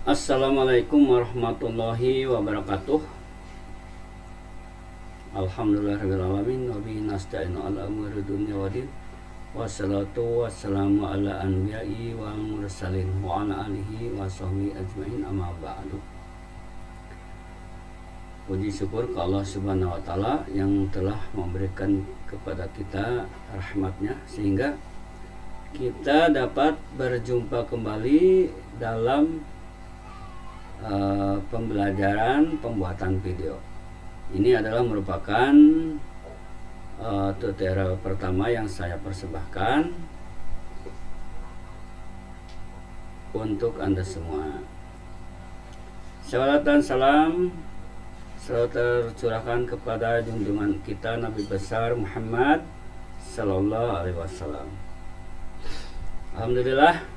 Assalamualaikum warahmatullahi wabarakatuh. Alhamdulillahirrahmanirrahim. Wa bihi nasta'inu ala umuri dunya waddin. Wassalatu wassalamu ala anbiya'i wal mursalin wa ala alihi wa sahbihi ajmain, amma ba'du. Puji syukur ke Allah Subhanahu wa taala yang telah memberikan kepada kita rahmatnya sehingga kita dapat berjumpa kembali dalam pembelajaran pembuatan video. Ini adalah merupakan tutorial pertama yang saya persembahkan untuk Anda semua. Salawat dan salam selalu tercurahkan kepada junjungan kita Nabi besar Muhammad Sallallahu Alaihi Wasallam. Alhamdulillah,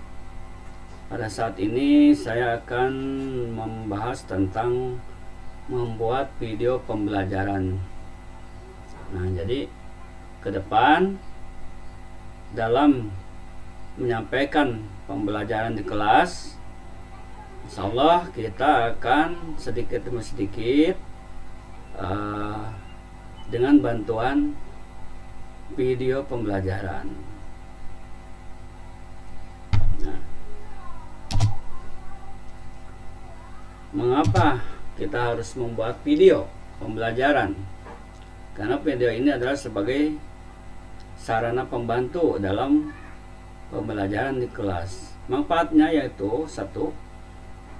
pada saat ini saya akan membahas tentang membuat video pembelajaran. Nah, jadi ke depan dalam menyampaikan pembelajaran di kelas, insya Allah kita akan sedikit demi sedikit dengan bantuan video pembelajaran. Mengapa kita harus membuat video pembelajaran? Karena video ini adalah sebagai sarana pembantu dalam pembelajaran di kelas. Manfaatnya yaitu: satu,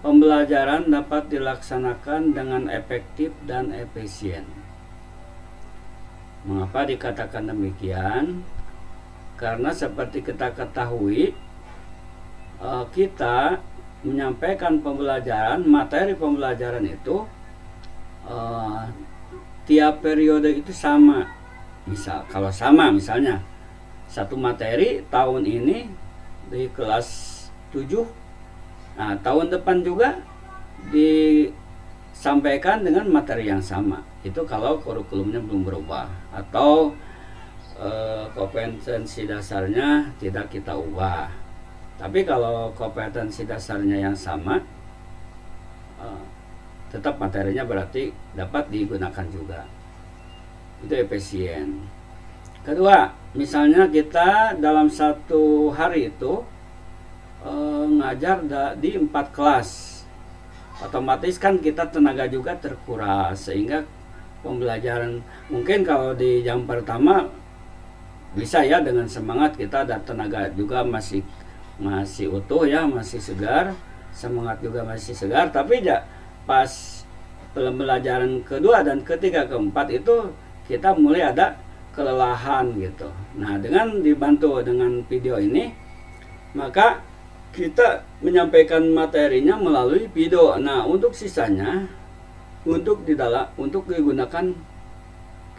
pembelajaran dapat dilaksanakan dengan efektif dan efisien. Mengapa dikatakan demikian? Karena seperti kita ketahui, kita menyampaikan pembelajaran, materi pembelajaran itu tiap periode itu sama. Kalau sama misalnya satu materi tahun ini di kelas 7, nah tahun depan juga disampaikan dengan materi yang sama. Itu kalau kurikulumnya belum berubah atau kompetensi dasarnya tidak kita ubah. Tapi kalau kompetensi dasarnya yang sama, tetap materinya berarti dapat digunakan juga. Itu efisien. Kedua, misalnya kita dalam satu hari itu ngajar di 4 kelas, otomatis kan kita tenaga juga terkuras, sehingga pembelajaran mungkin kalau di jam pertama bisa ya dengan semangat kita dan tenaga juga masih utuh ya, masih segar, semangat juga masih segar. Tapi ya pas pembelajaran kedua dan ketiga keempat itu kita mulai ada kelelahan gitu. Nah, dengan dibantu dengan video ini, maka kita menyampaikan materinya melalui video. Nah, untuk sisanya untuk digunakan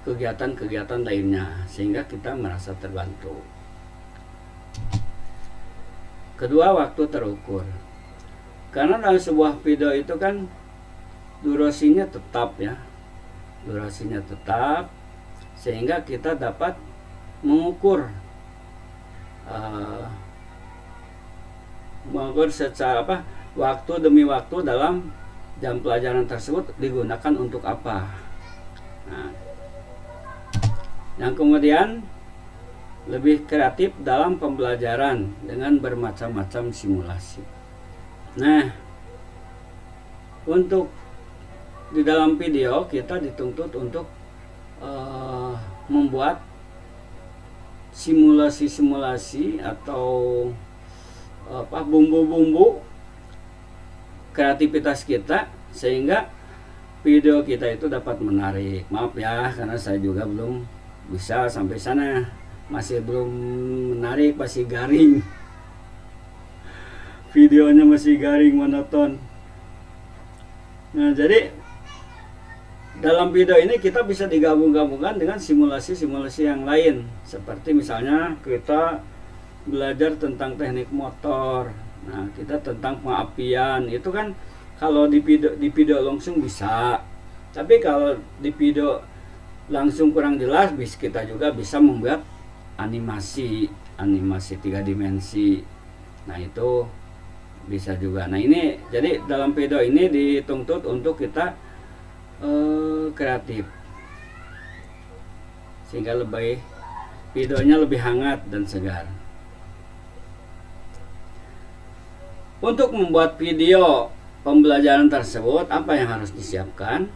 kegiatan-kegiatan lainnya sehingga kita merasa terbantu. Kedua, waktu terukur. Karena dalam sebuah video itu kan durasinya tetap ya. Durasinya tetap sehingga kita dapat mengukur secara waktu demi waktu dalam jam pelajaran tersebut digunakan untuk apa. Nah, yang kemudian lebih kreatif dalam pembelajaran dengan bermacam-macam simulasi. Nah, untuk di dalam video kita dituntut untuk membuat simulasi-simulasi atau bumbu-bumbu kreativitas kita sehingga video kita itu dapat menarik. Maaf ya, karena saya juga belum bisa sampai sana. Masih belum menarik, masih garing. Videonya masih garing, monoton. Nah, jadi dalam video ini kita bisa digabung-gabungkan dengan simulasi-simulasi yang lain. Seperti misalnya kita belajar tentang teknik motor. Nah, kita tentang pengapian. Itu kan kalau di video langsung bisa. Tapi kalau di video langsung kurang jelas, kita juga bisa membuat animasi 3 dimensi. Nah, itu bisa juga. Nah ini jadi dalam video ini dituntut untuk kita kreatif sehingga videonya lebih hangat dan segar. Untuk membuat video pembelajaran tersebut, apa yang harus disiapkan?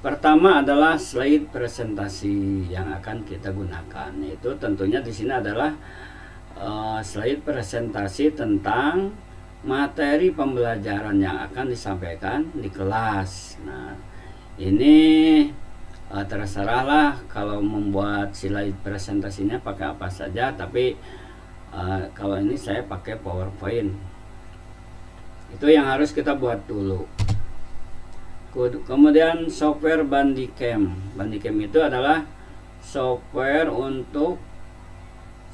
Pertama adalah slide presentasi yang akan kita gunakan. Yaitu tentunya di sini adalah slide presentasi tentang materi pembelajaran yang akan disampaikan di kelas. Nah, ini terserahlah kalau membuat slide presentasinya pakai apa saja, tapi kalau ini saya pakai PowerPoint. Itu yang harus kita buat dulu. Kemudian software Bandicam. Bandicam itu adalah software untuk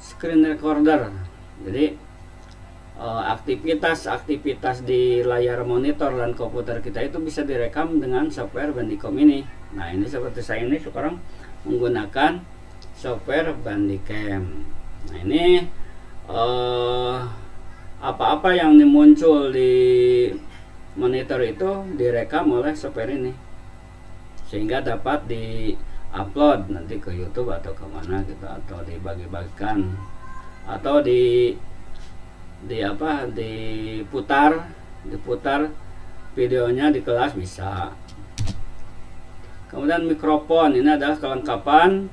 screen recorder. Jadi aktivitas di layar monitor dan komputer kita itu bisa direkam dengan software Bandicam ini. Nah, ini seperti saya ini sekarang menggunakan software Bandicam. Nah, ini apa-apa yang muncul di monitor itu direkam oleh software ini sehingga dapat di-upload nanti ke YouTube atau kemana gitu, atau dibagi-bagikan atau diputar videonya di kelas bisa. Kemudian mikrofon ini adalah kelengkapan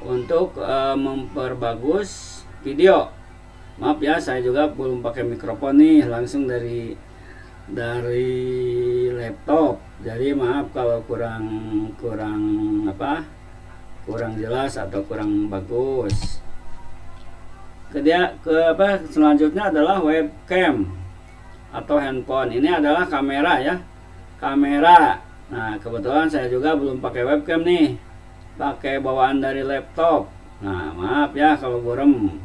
untuk memperbagus video. Maaf ya, saya juga belum pakai mikrofon nih, langsung dari laptop. Jadi maaf kalau kurang jelas atau kurang bagus. Selanjutnya adalah webcam atau handphone. Ini adalah kamera ya, kamera. Nah, kebetulan saya juga belum pakai webcam nih, pakai bawaan dari laptop. Nah, maaf ya kalau burem.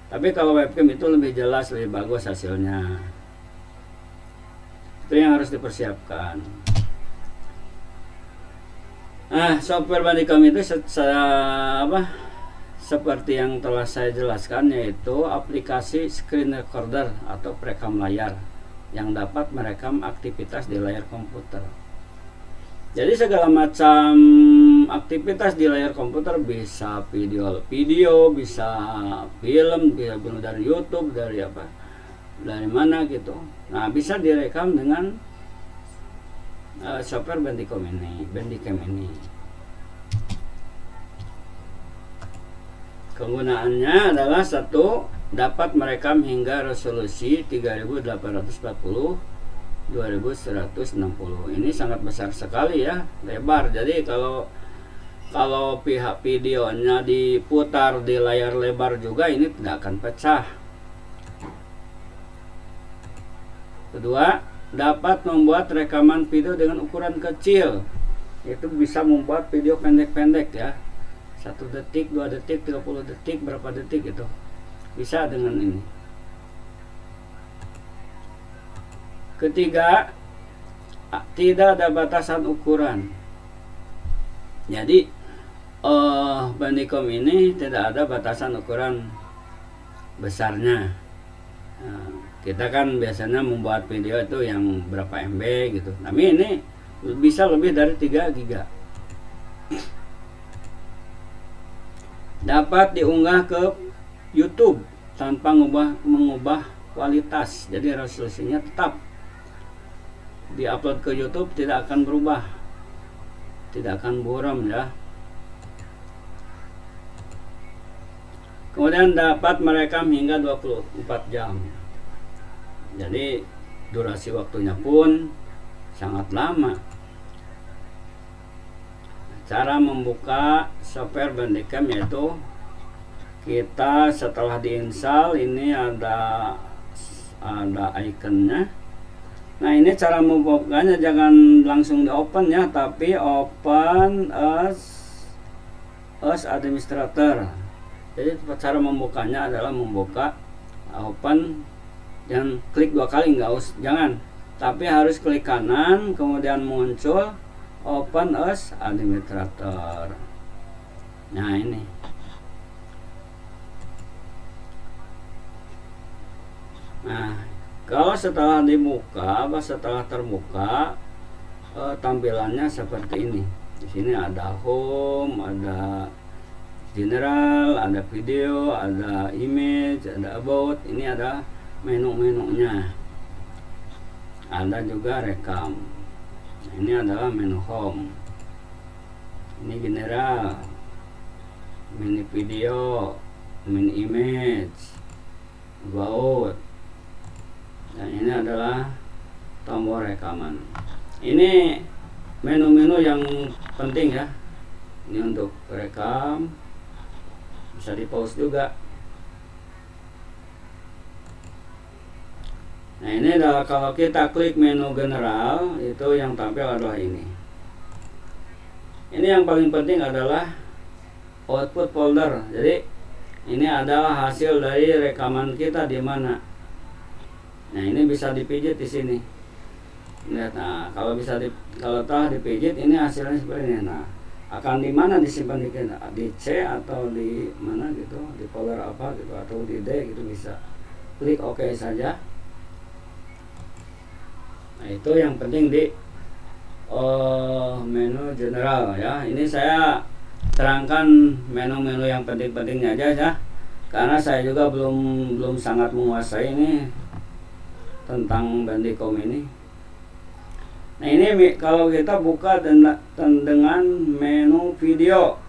Tapi kalau webcam itu lebih jelas, lebih bagus hasilnya. Itu yang harus dipersiapkan. Nah, software Bandicam itu seperti yang telah saya jelaskan, yaitu aplikasi screen recorder atau perekam layar yang dapat merekam aktivitas di layar komputer. Jadi segala macam aktivitas di layar komputer, bisa video, bisa film, bisa dari YouTube, dari mana gitu. Nah, bisa direkam dengan software Bandicam ini. Kegunaannya adalah satu, dapat merekam hingga resolusi 3840 2160. Ini sangat besar sekali ya, lebar. Jadi kalau pihak videonya diputar di layar lebar juga, ini tidak akan pecah. Kedua, dapat membuat rekaman video dengan ukuran kecil. Itu bisa membuat video pendek-pendek ya, 1 detik, 2 detik, 30 detik, berapa detik itu bisa dengan ini. Ketiga, tidak ada batasan ukuran. Jadi Bandicam ini tidak ada batasan ukuran besarnya. Nah, kita kan biasanya membuat video itu yang berapa MB gitu. Tapi ini bisa lebih dari 3 GB. Dapat diunggah ke YouTube tanpa mengubah kualitas. Jadi resolusinya tetap diupload ke YouTube, tidak akan berubah, tidak akan buram ya. Kemudian dapat merekam hingga 24 jam. Jadi durasi waktunya pun sangat lama. Cara membuka software Bandicam yaitu kita setelah diinstal, ini ada ikonnya. Nah, ini cara membukanya, jangan langsung di open ya, tapi open as administrator. Jadi cara membukanya adalah membuka open dan klik 2 kali, jangan, tapi harus klik kanan kemudian muncul open as administrator. Nah, ini Kalau setelah dibuka, setelah terbuka, tampilannya seperti ini. Di sini ada home, ada general, ada video, ada image, ada about. Ini ada menu-menunya. Ada juga rekam. Nah, ini adalah menu home. Ini general, menu video, menu image, about. Dan ini adalah tombol rekaman. Ini menu-menu yang penting ya. Ini untuk rekam, bisa di pause juga. Nah, ini adalah kalau kita klik menu general, itu yang tampil adalah ini. Ini yang paling penting adalah output folder. Jadi ini adalah hasil dari rekaman kita di mana. Nah, ini bisa dipijit di sini. Lihat, nah kalau telah dipijit, ini hasilnya seperti ini. Nah, akan di mana disimpan di C atau di mana gitu, di folder apa gitu, atau di D gitu bisa. Klik OK saja. Nah, itu yang penting di menu general ya. Ini saya terangkan menu-menu yang penting-pentingnya aja ya. Karena saya juga belum sangat menguasai ini tentang Bandicom ini. Nah, ini kalau kita buka dengan menu video.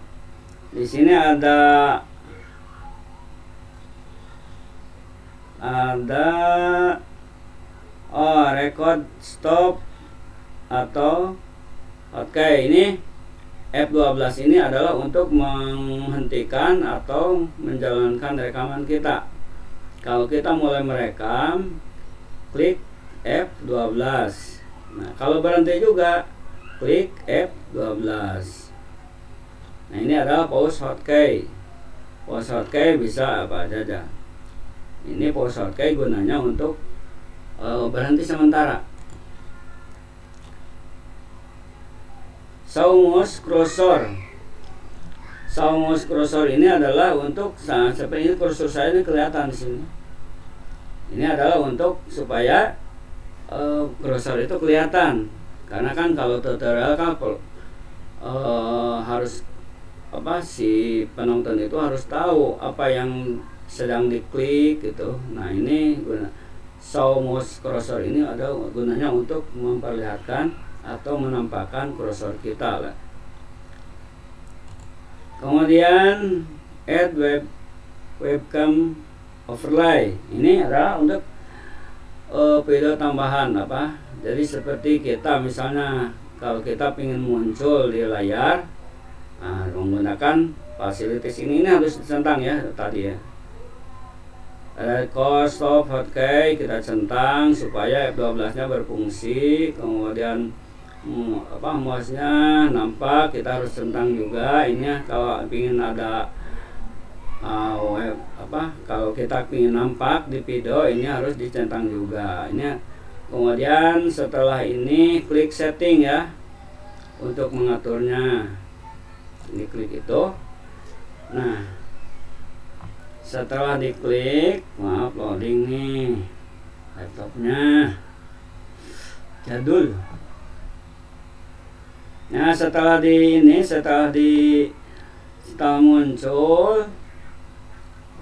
Di sini ada record stop atau oke. Ini F12 ini adalah untuk menghentikan atau menjalankan rekaman kita. Kalau kita mulai merekam, klik F12. Nah, kalau berhenti juga klik F12. Nah, ini adalah pause hotkey. Pause hotkey bisa apa aja. Ini pause hotkey gunanya untuk berhenti sementara. Show mouse cursor. Show mouse cursor ini adalah untuk seperti ini, kursor saya ini kelihatan di sini. Ini adalah untuk supaya cursor itu kelihatan. Karena kan kalau tutorial kan harus si penonton itu harus tahu apa yang sedang diklik gitu. Nah, ini show mouse cursor ini ada gunanya untuk memperlihatkan atau menampakkan cursor kita lah. Kemudian add webcam overlay. Ini adalah untuk video tambahan jadi seperti kita misalnya kalau kita ingin muncul di layar, menggunakan fasilitas ini harus centang ya tadi ya. Record stop hotkey kita centang supaya F12 nya berfungsi. Kemudian mouse-nya nampak, kita harus centang juga. Ini kalau ingin ada kalau kita ingin nampak di video, ini harus dicentang juga. Ini kemudian setelah ini klik setting ya untuk mengaturnya. Ini klik itu. Nah, setelah diklik, loading nih laptopnya jadul. Nah, setelah muncul,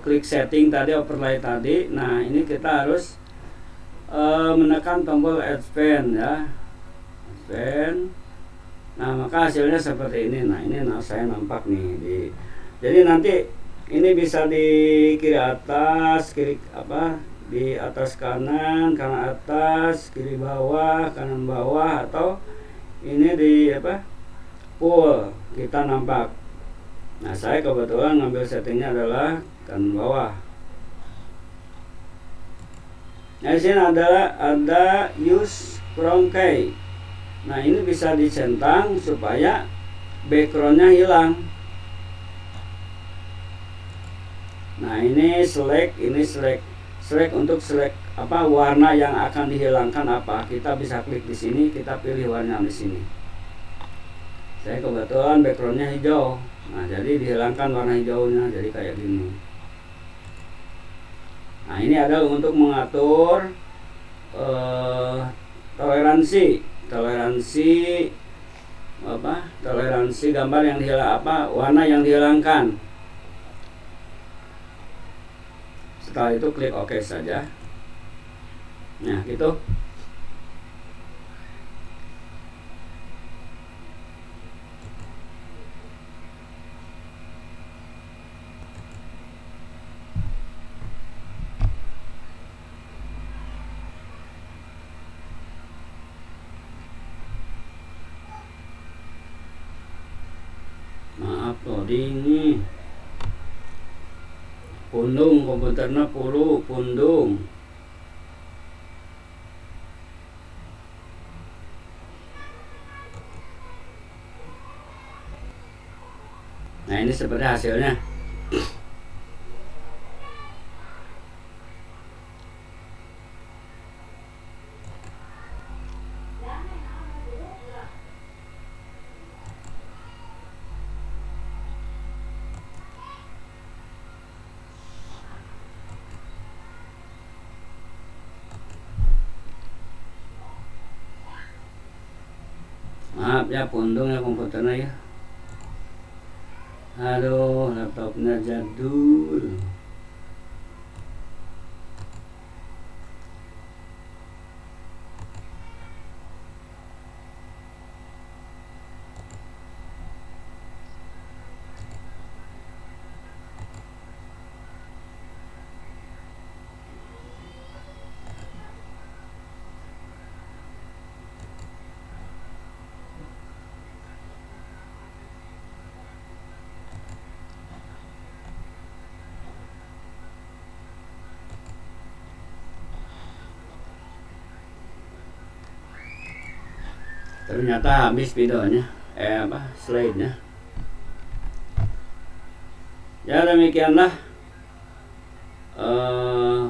klik setting tadi, overlay tadi. Nah, ini kita harus menekan tombol expand ya, expand. Nah, maka hasilnya seperti ini. Nah, ini saya nampak nih jadi nanti ini bisa di kiri atas, di atas kanan atas, kiri bawah, kanan bawah, atau ini di full kita nampak. Nah, saya kebetulan ngambil settingnya adalah kanan bawah. Nah, di sini ada use crown key. Nah, ini bisa dicentang supaya backgroundnya hilang. Nah, ini select untuk select warna yang akan dihilangkan apa. Kita bisa klik di sini, kita pilih warna di sini. Saya kebetulan backgroundnya hijau. Nah, jadi dihilangkan warna hijaunya, jadi kayak gini. Nah, ini adalah untuk mengatur eh, toleransi gambar yang warna yang dihilangkan. Setelah itu klik OK saja. Nah, gitu. Maaf loading nih. Pundung komputernya pundung. Nah, ini seperti hasilnya. Maaf ya, pundung ya komputernya ya. Aduh, laptopnya jadul. Ternyata habis videonya, slide-nya. Ya, demikianlah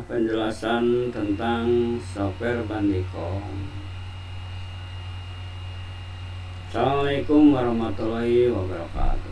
penjelasan tentang software Bandicom. Assalamualaikum warahmatullahi wabarakatuh.